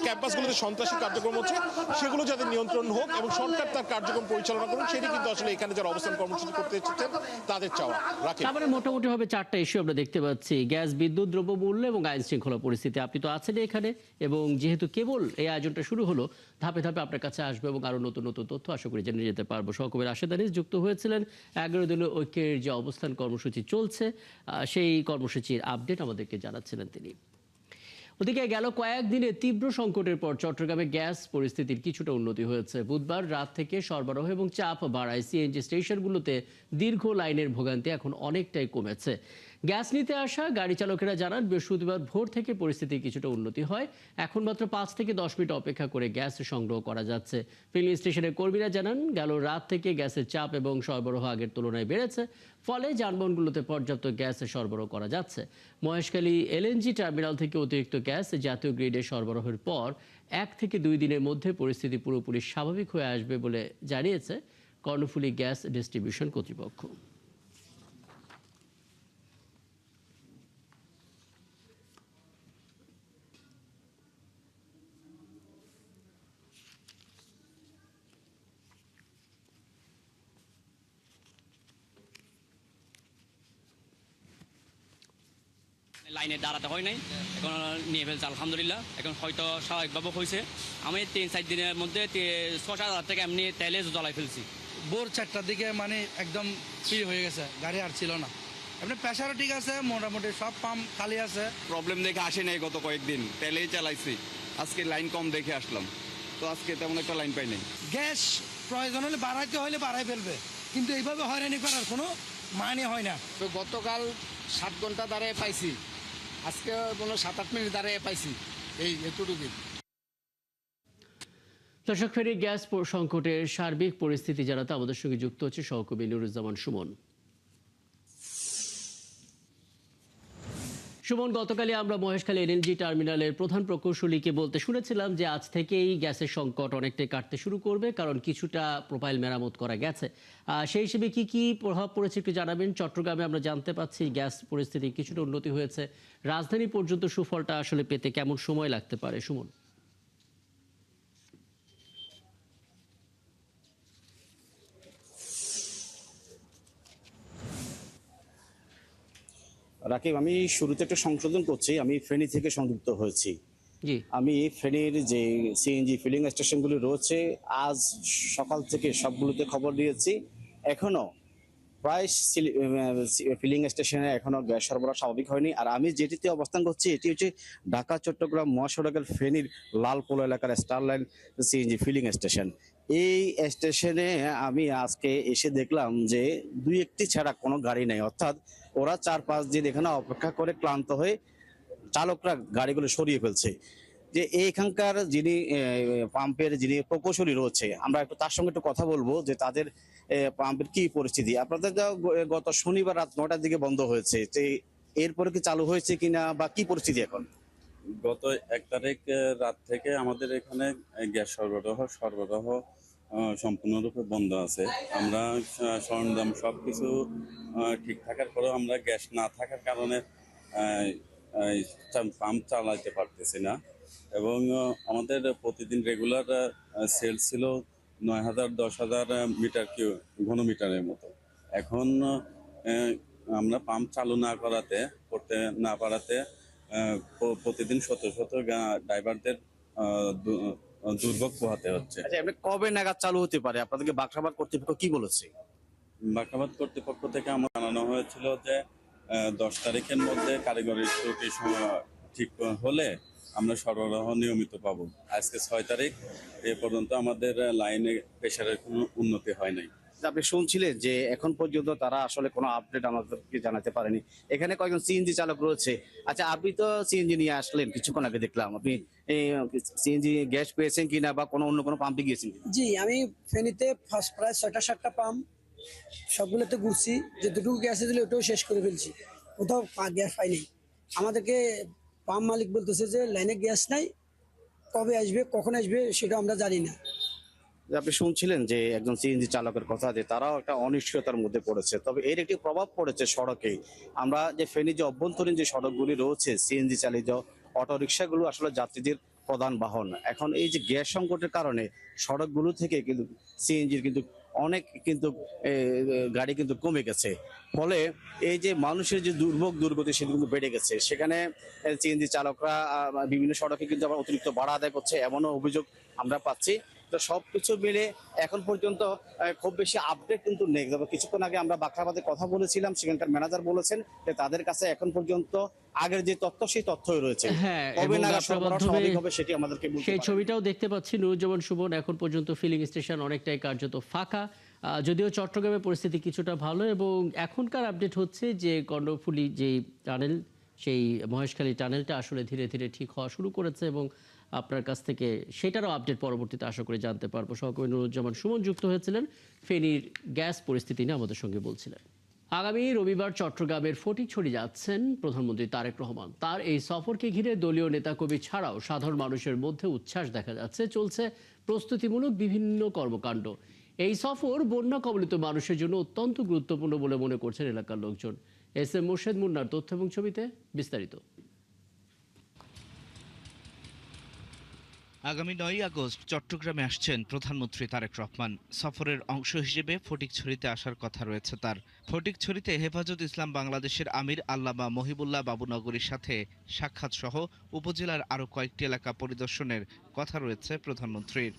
ক্যাম্পাসগুলোতে সন্ত্রাসী কার্যক্রম হচ্ছে সেগুলো যাতে নিয়ন্ত্রণ হোক এবং সরকার তার কার্যক্রম পরিচালনা করুন, সেটি কিন্তু আসলে এখানে যারা অবস্থান কর্মসূচি করতে এসেছেন তাদের চাওয়া। রাকিব, তারপরে মোটামুটি ভাবে 4টা ইস্যু আমরা দেখতে পাচ্ছি: গ্যাস, বিদ্যুৎ, দ্রব্যমূল্য এবং আইন শৃঙ্খলা পরিস্থিতি। আপনি তো আছেন এখানে, এবং যেহেতু কেবল এই আয়োজনটা শুরু হলো, ধাপে ধাপে আপনার কাছে আসবে এবং আরো নতুন নতুন তথ্য আশা করি জেনে যেতে পারবো। সহকবি রাশেদ আনিস যুক্ত হয়েছিলেন 11 দলীয় ঐক্যের যে অবস্থান কর্মসূচি চলছে, সেই কর্মসূচির আপডেট আমাদেরকে জানাচ্ছিলেন তিনি। ওদিকে গেল কয়েকদিনে তীব্র সংকটের পর চট্টগ্রামে গ্যাস পরিস্থিতির কিছুটা উন্নতি হয়েছে। বুধবার রাত থেকে সরবরাহ এবং চাপ বাড়ায় সিএনজি স্টেশনগুলোতে দীর্ঘ লাইনের ভোগান্তি এখন অনেকটাই কমেছে। গ্যাস নিতে আসা গাড়ি চালকেরা জানান, বৃহস্পতিবার ভোর থেকে পরিস্থিতি কিছুটা উন্নতি হয়। এখন মাত্র 5 থেকে 10 মিনিট অপেক্ষা করে গ্যাস সংগ্রহ করা যাচ্ছে। ফিলিং স্টেশনের কর্মীরা জানান, গেল রাত থেকে গ্যাসের চাপ এবং সরবরাহ আগের তুলনায় বেড়েছে, ফলে যানবাহনগুলোতে পর্যাপ্ত গ্যাস সরবরাহ করা যাচ্ছে। মহেশখালী এলএনজি টার্মিনাল থেকে অতিরিক্ত গ্যাস জাতীয় গ্রিডে সরবরাহের পর 1 থেকে 2 দিনের মধ্যে পরিস্থিতি পুরোপুরি স্বাভাবিক হয়ে আসবে বলে জানিয়েছে কর্ণফুলী গ্যাস ডিস্ট্রিবিউশন কর্তৃপক্ষ। লাইনে দাঁড়াতে হয় নাই, এখন নিয়ে ফেলছে আলহামদুলিল্লাহ। এখন হয়তো স্বাভাবিকভাবে হয়েছে। আমি 3-4 দিনের মধ্যে 6-7 হাজার টাকা এমনি তেলে জ্বলাই ফেলছি। ভোর 4টার দিকে মানে একদম ফ্রি হয়ে গেছে, গাড়ি আর ছিল না। এমনি প্রেশারও ঠিক আছে, মোটামুটি সব পাম্প খালি আছে। প্রবলেম দেখে আসে নাই গত কয়েকদিন, তেলেই চালাইছি। আজকে লাইন কম দেখে আসলাম, তো আজকে তেমন একটা লাইন পাই নাই। গ্যাস প্রয়োজন হলে বাড়াইতে হলে বাড়াই ফেলবে, কিন্তু এইভাবে হয়রানি করার কোনো মানে হয় না। তো গতকাল 7 ঘন্টা দাঁড়িয়ে পাইছি, আজকে কোনো 7-8 মিনিট দাঁড়িয়ে পাইছি, এই এতটুকুই। দর্শক, ফেরি গ্যাস সংকটের সার্বিক পরিস্থিতি জানাতে আমাদের সঙ্গে যুক্ত হচ্ছে সহকবি নুরুজ্জামান সুমন। সুমন, গতকালই আমরা মহেশখালী এলএনজি টার্মিনালের প্রধান প্রকৌশলীকে বলতে শুনেছিলাম যে আজ থেকেই গ্যাসের সংকট অনেকটাই কাটতে শুরু করবে, কারণ কিছুটা প্রোফাইল মেরামত করা গেছে। সেই হিসেবে কি কি প্রভাব পড়েছে একটু জানাবেন। চট্টগ্রামে আমরা জানতে পাচ্ছি গ্যাস পরিস্থিতি কিছুটা উন্নতি হয়েছে, রাজধানী পর্যন্ত সুফলটা আসলে পেতে কেমন সময় লাগতে পারে সুমন? রাকিব, আমি শুরুতে একটা সংশোধন করছি, আমি ফেনী থেকে সংযুক্ত হয়েছি। আমি ফেনীর যে সিএনজি ফিলিং স্টেশনগুলি রয়েছে, আজ সকাল থেকে সবগুলোতে খবর দিয়েছি, এখনো প্রায় ফিলিং স্টেশনে এখনো গ্যাস সরবরাহ স্বাভাবিক হয়নি। আর আমি যেটিতে অবস্থান করছি এটি হচ্ছে ঢাকা চট্টগ্রাম মহাসড়কের ফেনীর লালপোল এলাকার স্টারলাইন সিএনজি ফিলিং স্টেশন। এই স্টেশনে আমি আজকে এসে দেখলাম যে 2-1টি ছাড়া কোনো গাড়ি নেই, অর্থাৎ ওরা 4-5 দিন এখানে অপেক্ষা করে ক্লান্ত হয়ে চালকরা গাড়িগুলো সরিয়ে ফেলছে। যে এইখানকার যিনি পাম্পের যিনি প্রকৌশলী রয়েছে, আমরা একটু তার সঙ্গে একটু কথা বলবো যে তাদের পাম্পের কি পরিস্থিতি। আপনাদের গত শনিবার রাত 9টার দিকে বন্ধ হয়েছে, যে এরপরে কি চালু হয়েছে কিনা বা কি পরিস্থিতি এখন? গত 1 তারিখ রাত থেকে আমাদের এখানে গ্যাস সরবরাহ সম্পূর্ণরূপে বন্ধ আছে। আমরা সরঞ্জাম সবকিছু ঠিক থাকার পরেও আমরা গ্যাস না থাকার কারণে পাম্প চালাতে পারতেছি না, এবং আমাদের প্রতিদিন রেগুলার সেল ছিল 9,000-10,000 মিটার ঘনমিটারের মতো। এখন আমরা পাম্প চালু করতে না পারাতে প্রতিদিন শত ড্রাইভারদের দুর্ভোগ পোহাতে হচ্ছে। আচ্ছা, কবে নাগাদ চালু হতে পারে? আপনাদেরকে বাখরাবাদ কর্তৃপক্ষ কি বলেছে? বাখরাবাদ কর্তৃপক্ষ থেকে আমার জানানো হয়েছিল যে 10 তারিখের মধ্যে কারিগরি ত্রুটি ঠিক হলে আমরা সরবরাহ নিয়মিত পাবো। আজকে 6 তারিখ, এ পর্যন্ত আমাদের লাইনে প্রেশারের কোনো উন্নতি হয় নাই। আপনি শুনছিলেন যে এখন পর্যন্ত তারা আসলে কোনো আপডেট আমাদেরকে জানাতে পারেনি। এখানে কয়েকজন সিএনজি চালক রয়েছে। আচ্ছা, আপনি তো সিএনজি নিয়ে আসলেন কিছুক্ষণ আগে, দেখলাম আপনি সিএনজি গ্যাস পেয়েছেন কিনা বা অন্য কোনো পাম্পে গিয়েছেন? জি, আমি ফেনীতে ফার্স্ট প্রায় 6টা-7টা পাম্প সবগুলোতে ঘুরছি, যে দুটুকু গ্যাস দিলে ওটাও শেষ করে ফেলছি, কোথাও গ্যাস পাইনি। আমাদেরকে পাম্প মালিক বলতেছে যে লাইনে গ্যাস নাই, কবে আসবে কখন আসবে সেটা আমরা জানি না। আপনি শুনছিলেন যে একজন সিএনজি চালকের কথা, যে তারাও একটা অনিশ্চয়তার মধ্যে পড়েছে। তবে এর একটি প্রভাব পড়েছে সড়কে। আমরা যে ফেনী যে অভ্যন্তরীণ যে সড়কগুলি রয়েছে, সিএনজি চালিত অটোরিকশাগুলো আসলে যাত্রীদের প্রধান বাহন। এখন এই যে গ্যাস সংকটের কারণে সড়কগুলো থেকে কিন্তু সিএনজির কিন্তু অনেক কিন্তু গাড়ি কিন্তু কমে গেছে। ফলে এই যে মানুষের যে দুর্ভোগ দুর্গতি সেটা কিন্তু বেড়ে গেছে। সেখানে সিএনজি চালকরা বিভিন্ন সড়কে কিন্তু আবার অতিরিক্ত ভাড়া আদায় করছে, এমনও অভিযোগ আমরা পাচ্ছি। তো সবকিছু মিলে এখন পর্যন্ত খুব বেশি আপডেট কিন্তু নেই। তবে কিছুক্ষণ আগে আমরা বাখরাবাদে কথা বলেছিলাম, সেখানকার ম্যানেজার বলেছেন যে তাদের কাছে এখন পর্যন্ত আগের যে তথ্য সেই তথ্যই রয়েছে। হ্যাঁ, কবে এবং নাগাদ আপনার সরবরাহ মাধ্যমে স্বাভাবিক হবে সেটি আমাদেরকে বলতে সেই পারেন। ছবিটাও দেখতে পাচ্ছি নুরুজ্জামান সুমন। এখন পর্যন্ত ফিলিং স্টেশন অনেকটাই কার্যত ফাঁকা, যদিও চট্টগ্রামের পরিস্থিতি কিছুটা ভালো। এবং এখনকার আপডেট হচ্ছে যে কর্ণফুলী যেই টানেল, সেই মহেশখালী টানেলটা আসলে ধীরে ধীরে ঠিক হওয়া শুরু করেছে, এবং আপনার কাছ থেকে সেটারও আপডেট পরবর্তীতে আশা করে জানতে পারবো। সহকর্মী নুরুজ্জামান সুমন যুক্ত হয়েছিলেন, ফেনীর গ্যাস পরিস্থিতি নিয়ে আমাদের সঙ্গে বলছিলেন। আগামী রবিবার চট্টগ্রামের ফটিকছড়ি যাচ্ছেন প্রধানমন্ত্রী তারেক রহমান। তার এই সফরকে ঘিরে দলীয় নেতাকর্মী ছাড়াও সাধারণ মানুষের মধ্যে উচ্ছ্বাস দেখা যাচ্ছে। চলছে প্রস্তুতিমূলক বিভিন্ন কর্মকাণ্ড। এই সফর বন্যা কবলিত মানুষের জন্য অত্যন্ত গুরুত্বপূর্ণ বলে মনে করছেন এলাকার লোকজন। এস এম মোর্শেদ মুন্নার তথ্য এবং ছবিতে বিস্তারিত। আগামী 9ই আগস্ট চট্টগ্রামে আসছেন প্রধানমন্ত্রী তারেক রহমান। সফরের অংশ হিসেবে ফটিকছড়িতে আসার কথা রয়েছে তার। ফটিকছড়িতে হেফাজত ইসলাম বাংলাদেশের আমির আল্লামা মহিবুল্লাহ বাবুনগরীর সাথে সাক্ষাৎ সহ উপজেলার আরও কয়েকটি এলাকা পরিদর্শনের কথা রয়েছে প্রধানমন্ত্রীর।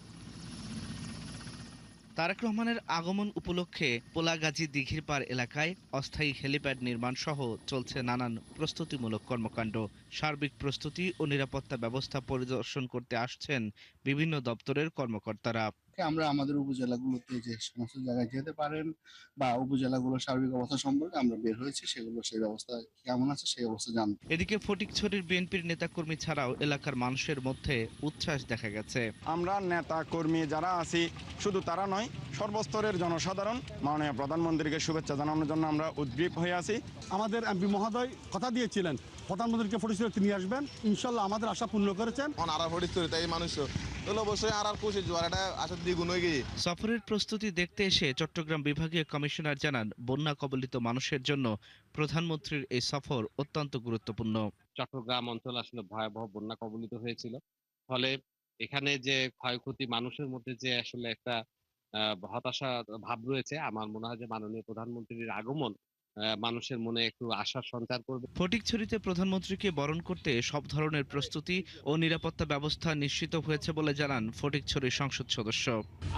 তারেক রহমানের আগমন উপলক্ষে পোলাগাজী দিঘির পাড় এলাকায় অস্থায়ী হেলিপ্যাড নির্মাণ সহ চলছে নানান প্রস্তুতিমূলক কর্মকাণ্ড। সার্বিক প্রস্তুতি ও নিরাপত্তা ব্যবস্থা পরিদর্শন করতে আসছেন বিভিন্ন দপ্তরের কর্মকর্তারা। আমরা আমাদের উপজেলাগুলোতে যে সমস্ত জায়গায় যেতে পারেন বা উপজেলাগুলোর সার্বিক অবস্থা সম্পর্কে আমরা বের হয়েছি, সেগুলো সেই ব্যবস্থা কেমন আছে সেই অবস্থা জানতে। এদিকে ফটিকছড়ির বিএনপির নেতাকর্মী ছাড়াও এলাকার মানুষের মধ্যে উচ্ছ্বাস দেখা গেছে। আমরা নেতা কর্মী যারা আছি, শুধু তারা নয়, সর্বস্তরের জনসাধারণ মাননীয় প্রধানমন্ত্রীকে শুভেচ্ছা জানানোর জন্য আমরা উদ্গ্রীব হয়ে আছি। আমাদের এমপি মহোদয় কথা দিয়েছিলেন প্রধানমন্ত্রীকে ফটিকছড়িতে নিয়ে আসবেন, ইনশাল্লাহ আমাদের আশা পূর্ণ করেছেন। সফরের প্রস্তুতি দেখতে এসে চট্টগ্রাম বিভাগীয় কমিশনার জানান, বন্যা কবলিত মানুষের জন্য প্রধানমন্ত্রীর এই সফর অত্যন্ত গুরুত্বপূর্ণ। চট্টগ্রাম অঞ্চল আসলে ভয়াবহ বন্যা কবলিত হয়েছিল, ফলে এখানে যে ক্ষয়ক্ষতি, মানুষের মধ্যে যে আসলে একটা হতাশা ভাব রয়েছে, আমার মনে হয় যে মাননীয় প্রধানমন্ত্রীর আগমন মানুষের মনে একটু আশার সঞ্চার করবে। ফটিকছড়িতে প্রধানমন্ত্রীকে বরণ করতে সব ধরনের প্রস্তুতি ও নিরাপত্তা ব্যবস্থা নিশ্চিত হয়েছে বলে জানান ফটিকছড়ি সংসদ সদস্য।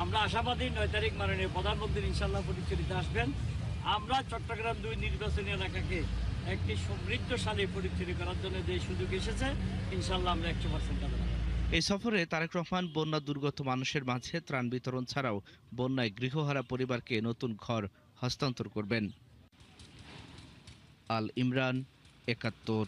আমরা আশাবাদী 9 তারিখ মাননীয় প্রধানমন্ত্রী ইনশাআল্লাহ ফটিকছড়িতে আসবেন। আমরা চট্টগ্রাম 2 নির্বাচনী এলাকাকে একটি সমৃদ্ধশালী ফটিকছড়ি করার জন্য যে সুযোগ এসেছে, ইনশাআল্লাহ আমরা 100% কাজে লাগাবো। এই সফরে তারেক রহমান বন্যা দুর্গত মানুষের মাঝে ত্রাণ বিতরণ ছাড়াও বন্যায় গৃহহারা পরিবারকে নতুন ঘর হস্তান্তর করবেন। আল ইমরান, 71।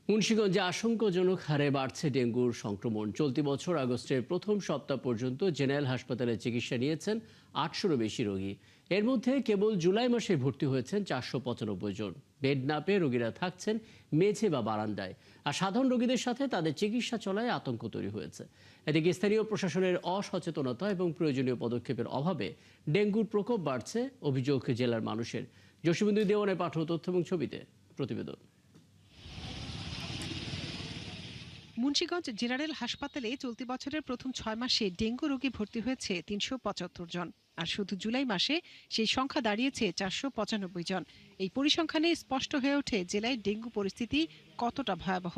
মুন্সিগঞ্জে আশঙ্কাজনক হারে বাড়ছে ডেঙ্গুর সংক্রমণ। চলতি বছর আগস্টের প্রথম সপ্তাহ পর্যন্ত জেনারেল হাসপাতালে চিকিৎসা নিয়েছেন 800-ও বেশি রোগী। এর মধ্যে কেবল জুলাই মাসে ভর্তি হয়েছেন 495 জন। বেড না পেয়ে রোগীরা থাকছেন মেঝে বা বারান্দায়। আর সাধারণ রোগীদের সাথে তাদের চিকিৎসা চলায় আতঙ্ক তৈরি হয়েছে। এদিকে স্থানীয় প্রশাসনের অসচেতনতা এবং প্রয়োজনীয় পদক্ষেপের অভাবে ডেঙ্গুর প্রকোপ বাড়ছে, অভিযোগ জেলার মানুষের। জসিমুদ্দিন দেওয়ানের পাঠানো তথ্য এবং ছবিতে প্রতিবেদন। মুন্সিগঞ্জ জেনারেল হাসপাতালে চলতি বছরের প্রথম 6 মাসে ডেঙ্গু রোগী ভর্তি হয়েছে 375 জন। আর শুধু জুলাই মাসে সেই সংখ্যা দাঁড়িয়েছে 495 জন। এই পরিসংখ্যানে স্পষ্ট হয়ে ওঠে জেলায় ডেঙ্গু পরিস্থিতি কতটা ভয়াবহ।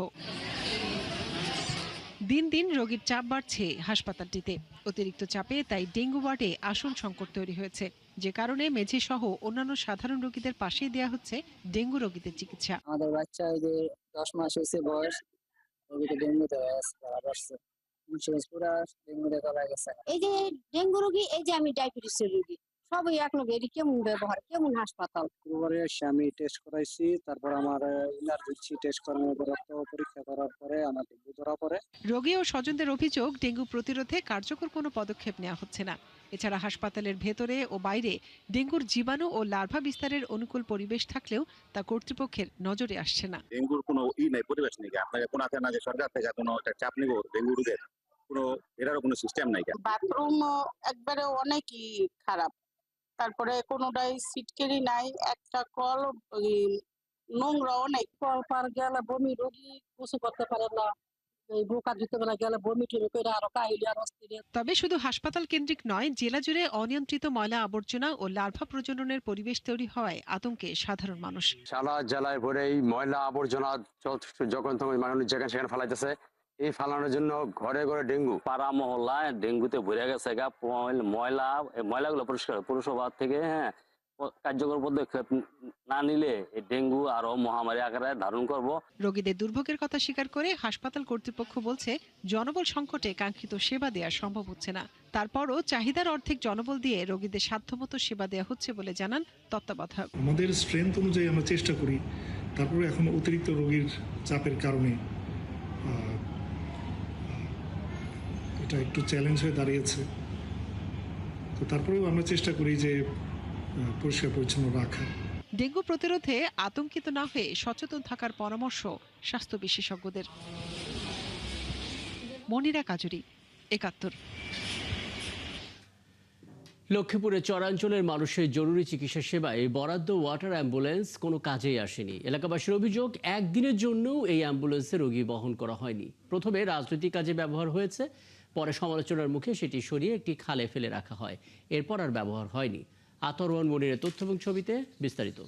দিন দিন রোগীর চাপ বাড়ছে হাসপাতালটিতে। অতিরিক্ত চাপে তাই ডেঙ্গু ওয়ার্ডে আসন সংকট তৈরি হয়েছে, যে কারণে মেঝে সহ অন্যান্য সাধারণ রোগীদের পাশেই দেওয়া হচ্ছে ডেঙ্গু রোগীদের চিকিৎসা। আমাদের বাচ্চা যে 10 মাস হয়েছে বয়স, ডেঙ্গুতে আসছে, এই যে ডেঙ্গু রোগী, এই যে আমি ডায়াবেটিসের রোগী, সবই এক লগে। এটি কেমন ব্যবহার, কেমন হাসপাতাল? পরে এসে আমি টেস্ট করাইছি, তারপর আমার ইমার্জেন্সি টেস্ট করানোর পর রক্ত পরীক্ষা করার পরে আমার ডেঙ্গু ধরা পড়ে। রোগী ও স্বজনদের অভিযোগ, ডেঙ্গু প্রতিরোধে কার্যকর কোনো পদক্ষেপ নেওয়া হচ্ছে না। এছাড়া হাসপাতালের ভেতরে ও বাইরে ডেঙ্গুর জীবাণু ও লার্ভা বিস্তারের অনুকূল পরিবেশ থাকলেও তা কর্তৃপক্ষের নজরে আসছে না। ডেঙ্গুর কোনো নেই, পরিবেশ নেই। আপনাকে কোনো আছে না যে সরকার থেকে কোনো একটা চাপ নিব ডেঙ্গু রোগের, কোনো এটারও কোনো সিস্টেম নাই। বাথরুম একবারে অনেকই খারাপ, তারপরে কোনোটাই সিটকেরি নাই, একটা কল নোংরা অনেক। কল পার গেলে বমি, রোগী গোসল করতে পারে না, তবে শুধু হাসপাতাল কেন্দ্রিক নয়, জেলা জুড়ে অনিয়ন্ত্রিত ময়লা আবর্জনা ও লার্ভা প্রজননের পরিবেশ তৈরি হওয়ায় আতঙ্কে সাধারণ মানুষ। সারা জেলায় ভরে এই ময়লা আবর্জনা যখন তখন মানুষ যেখানে সেখানে ফেলাইতেছে। এই ফেলানোর জন্য ঘরে ঘরে ডেঙ্গু, পাড়া মহল্লায় ডেঙ্গুতে ভরে গেছে। ময়লাগুলো পরিষ্কার পৌরসভা থেকে কার্যকর পদক্ষেপ না নিলে এই ডেঙ্গু আরো মহামারী আকারে ধারণ করব। রোগীদের দুর্ভোগের কথা স্বীকার করে হাসপাতাল কর্তৃপক্ষ বলছে, জনবল সংকটে কাঙ্ক্ষিত সেবা দেওয়া সম্ভব হচ্ছে না। তারপরও চাহিদার অর্ধেক জনবল দিয়ে রোগীদের সাধ্যমতো সেবা দেওয়া হচ্ছে বলে জানান তত্ত্বাবধায়ক। আমাদের স্ট্রেংথ অনুযায়ী আমরা চেষ্টা করি, তারপরে এখন অতিরিক্ত রোগীর চাপের কারণে এটা একটু চ্যালেঞ্জ হয়ে দাঁড়িয়েছে। তো তারপরেও আমরা চেষ্টা করি যে পরিষ্কার পরিচ্ছন্ন রাখা। ডেঙ্গু প্রতিরোধে আতঙ্কিত না হয়ে সচেতন থাকার পরামর্শ স্বাস্থ্য বিশেষজ্ঞদের। মনিরা কাজুরি, ৭১। লক্ষ্মীপুরে চরাঞ্চলের মানুষের জরুরি চিকিৎসা সেবায় বরাদ্দ ওয়াটার অ্যাম্বুলেন্স কোনো কাজেই আসেনি। এলাকাবাসীর অভিযোগ, একদিনের জন্যও এই অ্যাম্বুলেন্সে রোগী বহন করা হয়নি। প্রথমে রাজনৈতিক কাজে ব্যবহার হয়েছে, পরে সমালোচনার মুখে সেটি সরিয়ে একটি খালে ফেলে রাখা হয়। এরপর আর ব্যবহার হয়নি। আতরওয়ান মনিরের তথ্য এবং ছবিতে বিস্তারিত।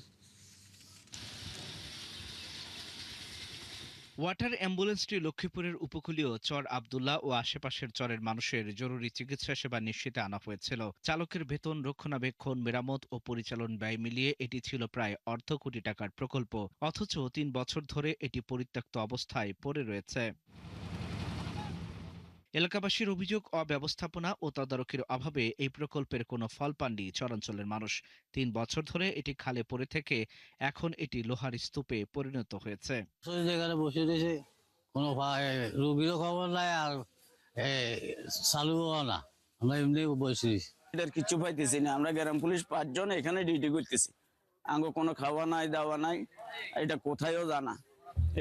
ওয়াটার অ্যাম্বুলেন্সটি লক্ষ্মীপুরের উপকূলীয় চর আব্দুল্লাহ ও আশেপাশের চরের মানুষের জরুরি চিকিৎসা সেবা নিশ্চিতে আনা হয়েছিল। চালকের বেতন, রক্ষণাবেক্ষণ, মেরামত ও পরিচালন ব্যয় মিলিয়ে এটি ছিল প্রায় অর্ধ কোটি টাকার প্রকল্প। অথচ ৩ বছর ধরে এটি পরিত্যক্ত অবস্থায় পড়ে রয়েছে। এলাকাবাসীর অভিযোগ, অব্যবস্থাপনা ও তদারকির অভাবে এই প্রকল্পের কোনো ফল পাননি চরাঞ্চলের মানুষ। ৩ বছর ধরে এটি খালে পড়ে থেকে এখন এটি লোহার স্তূপে পরিণত হয়েছে। বসে রয়েছে, কোনো রোগীরও খবর নাই আর চালুও না, আমরা এমনি বসে রয়েছি। এটার কিছু পাইতেছি না। আমরা গ্রাম পুলিশ ৫ জন এখানে ডিউটি করতেছি, আঙ্গ কোনো খাওয়া নাই, দাওয়া নাই, এটা কোথায়ও জানা,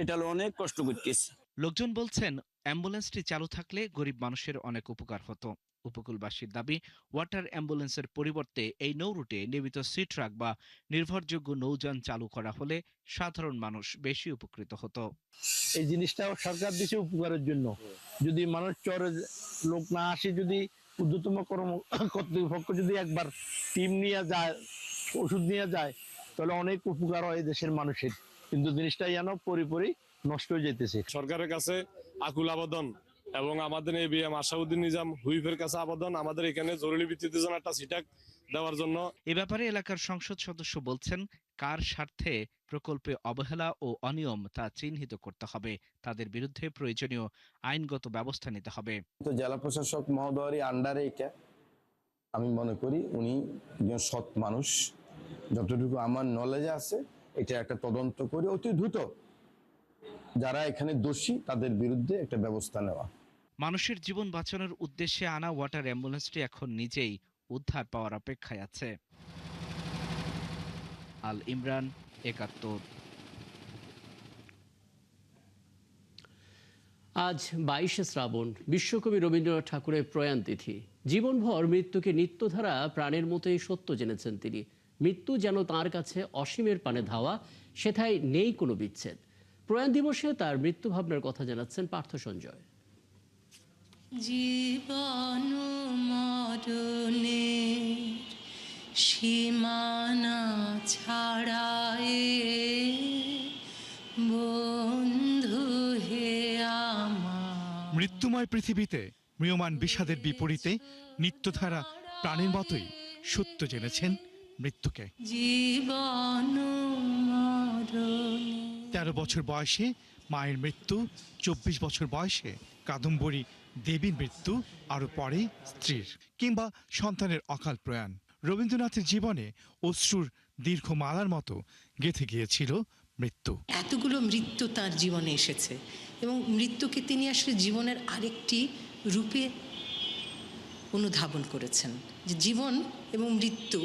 এটা অনেক কষ্ট করতেছি। লোকজন বলছেন, অ্যাম্বুলেন্সটি চালু থাকলে গরিব মানুষের অনেক উপকার হতো। উপকূলবাসীর দাবি, ওয়াটার অ্যাম্বুলেন্সের পরিবর্তে এই নৌ রুটে নিয়মিত সি ট্রাক বা নির্ভরযোগ্য নৌযান চালু করা হলে সাধারণ মানুষ বেশি উপকৃত হতো। এই জিনিসটা সরকার দিচ্ছে উপকারের জন্য। যদি মানুষ চরে লোক না আসে, যদি ঊর্ধ্বতম কর্তৃপক্ষ যদি একবার টিম নিয়ে যায়, ওষুধ নিয়ে যায়, তাহলে অনেক উপকার হয় দেশের মানুষের। কিন্তু জিনিসটা যেন পরিপরি নষ্ট হয়ে যেতেছে। সরকারের কাছে আকুল আবেদন এবং আমাদের এবিএম আশাউদ্দিন নিজাম হুইফের কাছে আবেদন, আমাদের এখানে জরুরি ভিত্তিতে যেন একটা সিটাক দেওয়ার জন্য। এ ব্যাপারে এলাকার সংসদ সদস্য বলছেন, কার স্বার্থে প্রকল্পে অবহেলা ও অনিয়ম তা চিহ্নিত করতে হবে। তাদের বিরুদ্ধে প্রয়োজনীয় আইনগত ব্যবস্থা নিতে হবে। তো জেলা প্রশাসক মহোদয়ের আন্ডারে এটা আমি মনে করি উনি একজন সৎ মানুষ, যতটুকু আমার নলেজে আছে এটা একটা তদন্ত করে অতি দ্রুত যারা এখানে দোষী তাদের বিরুদ্ধে একটা ব্যবস্থা নেওয়া। মানুষের জীবন বাঁচানোর উদ্দেশ্যে আনা ওয়াটার অ্যাম্বুলেন্সটি এখন নিজেই উদ্ধার পাওয়ার অপেক্ষায় আছে। আল ইমরান, ৭১। আজ ২২শে শ্রাবণ, বিশ্বকবি রবীন্দ্রনাথ ঠাকুরের প্রয়াণ তিথি। জীবনভর মৃত্যুকে নিত্যধারা প্রাণের মতোই সত্য জেনেছেন তিনি। মৃত্যু যেন তাঁর কাছে অসীমের পানে ধাওয়া, সেথায় নেই কোনো বিচ্ছেদ। প্রয়াণ দিবসে তার মৃত্যু ভাবনার কথা জানাচ্ছেন পার্থ সঞ্জয়। জীবন মরণের সীমানা ছাড়ায়ে বন্ধু হে আমার। মৃত্যুময় পৃথিবীতে ম্রিয়মান বিষাদের বিপরীতে নিত্যধারা প্রাণের মতোই সত্য জেনেছেন মৃত্যুকে। জীবন ১৩ বছর বয়সে মায়ের মৃত্যু, ২৪ বছর বয়সে কাদম্বরী দেবীর মৃত্যু, আরো পরে স্ত্রীর, কিংবা সন্তানের অকাল প্রয়াণ। রবীন্দ্রনাথের জীবনে অশ্রুর দীর্ঘ মালার মতো গেঁথে গিয়েছিল মৃত্যু। এতগুলো মৃত্যু তার জীবনে এসেছে এবং মৃত্যুকে তিনি আসলে জীবনের আরেকটি রূপে অনুধাবন করেছেন, যে জীবন এবং মৃত্যু,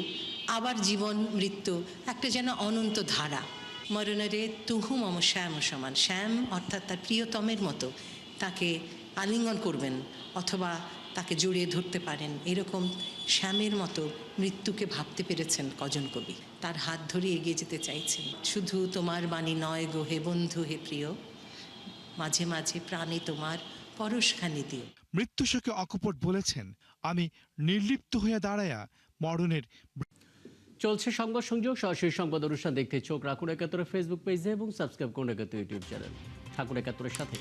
আবার জীবন মৃত্যু একটা যেন অনন্ত ধারা। মরণরে তুহু মম শ্যাম সমান, শ্যাম অর্থাৎ তার প্রিয়তমের মতো তাকে আলিঙ্গন করবেন অথবা তাকে জড়িয়ে ধরতে পারেন, এরকম শ্যামের মতো মৃত্যুকে ভাবতে পেরেছেন কজন কবি। তার হাত ধরে এগিয়ে যেতে চাইছেন। শুধু তোমার বাণী নয় গো হে বন্ধু হে প্রিয়, মাঝে মাঝে প্রাণে তোমার পরশখানি দিও। মৃত্যুশোকে অকপট বলেছেন, আমি নির্লিপ্ত হয়ে দাঁড়ায়া মরণের। চলছে সংবাদ সংযোগ, সরাসরি সংবাদ অনুষ্ঠান দেখতে চোখ রাখুন একাত্তরের ফেসবুক পেজে এবং সাবস্ক্রাইব করুন একাত্তর ইউটিউব চ্যানেল। থাকুন একাত্তরের সাথে।